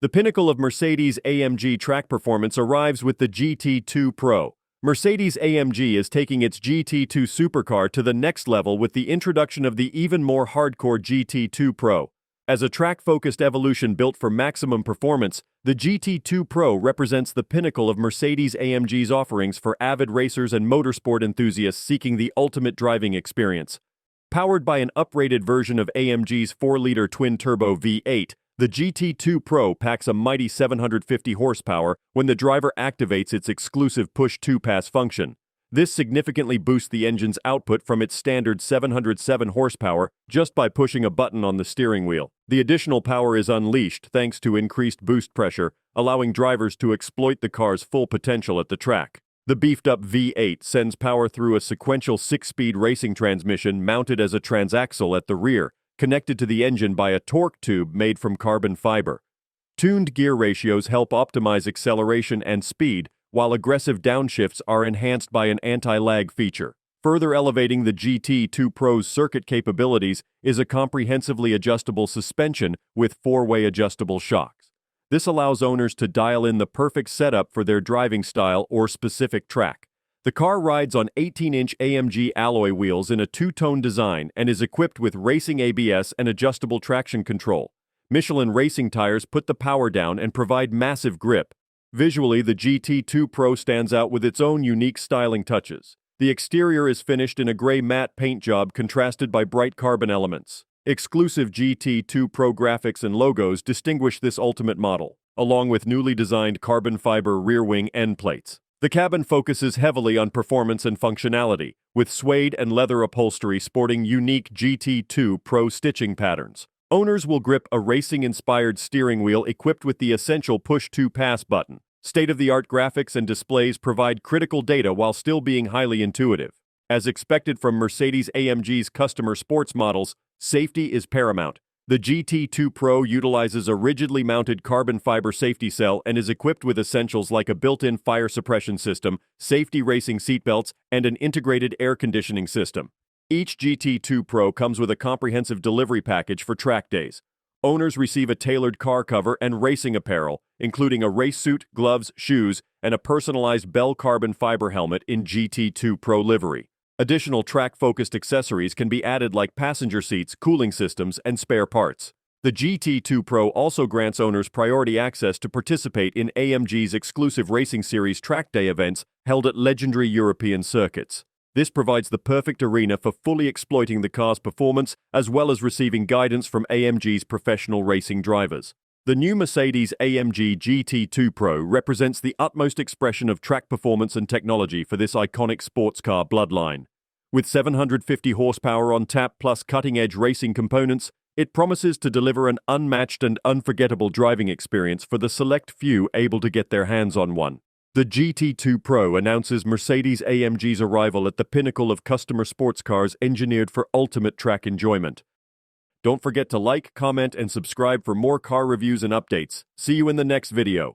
The pinnacle of Mercedes-AMG track performance arrives with the GT2 PRO. Mercedes-AMG is taking its GT2 supercar to the next level with the introduction of the even more hardcore GT2 PRO. As a track-focused evolution built for maximum performance, the GT2 PRO represents the pinnacle of Mercedes-AMG's offerings for avid racers and motorsport enthusiasts seeking the ultimate driving experience. Powered by an uprated version of AMG's 4-liter twin-turbo V8, the GT2 PRO packs a mighty 750 horsepower when the driver activates its exclusive push 2-pass function. This significantly boosts the engine's output from its standard 707 horsepower just by pushing a button on the steering wheel. The additional power is unleashed thanks to increased boost pressure, allowing drivers to exploit the car's full potential at the track. The beefed-up V8 sends power through a sequential 6-speed racing transmission mounted as a transaxle at the rear, connected to the engine by a torque tube made from carbon fiber. Tuned gear ratios help optimize acceleration and speed, while aggressive downshifts are enhanced by an anti-lag feature. Further elevating the GT2 PRO's circuit capabilities is a comprehensively adjustable suspension with 4-way adjustable shocks. This allows owners to dial in the perfect setup for their driving style or specific track. The car rides on 18-inch AMG alloy wheels in a two-tone design and is equipped with racing ABS and adjustable traction control. Michelin racing tires put the power down and provide massive grip. Visually, the GT2 PRO stands out with its own unique styling touches. The exterior is finished in a gray matte paint job contrasted by bright carbon elements. Exclusive GT2 PRO graphics and logos distinguish this ultimate model, along with newly designed carbon fiber rear wing end plates. The cabin focuses heavily on performance and functionality, with suede and leather upholstery sporting unique GT2 PRO stitching patterns. Owners will grip a racing-inspired steering wheel equipped with the essential push 2-pass button. State-of-the-art graphics and displays provide critical data while still being highly intuitive. As expected from Mercedes-AMG's customer sports models, safety is paramount. The GT2 PRO utilizes a rigidly mounted carbon fiber safety cell and is equipped with essentials like a built-in fire suppression system, safety racing seatbelts, and an integrated air conditioning system. Each GT2 PRO comes with a comprehensive delivery package for track days. Owners receive a tailored car cover and racing apparel, including a race suit, gloves, shoes, and a personalized Bell carbon fiber helmet in GT2 PRO livery. Additional track-focused accessories can be added like passenger seats, cooling systems, and spare parts. The GT2 PRO also grants owners priority access to participate in AMG's exclusive racing series track day events held at legendary European circuits. This provides the perfect arena for fully exploiting the car's performance as well as receiving guidance from AMG's professional racing drivers. The new Mercedes-AMG GT2 PRO represents the utmost expression of track performance and technology for this iconic sports car bloodline. With 750 horsepower on tap plus cutting-edge racing components, it promises to deliver an unmatched and unforgettable driving experience for the select few able to get their hands on one. The GT2 PRO announces Mercedes-AMG's arrival at the pinnacle of customer sports cars engineered for ultimate track enjoyment. Don't forget to like, comment, and subscribe for more car reviews and updates. See you in the next video.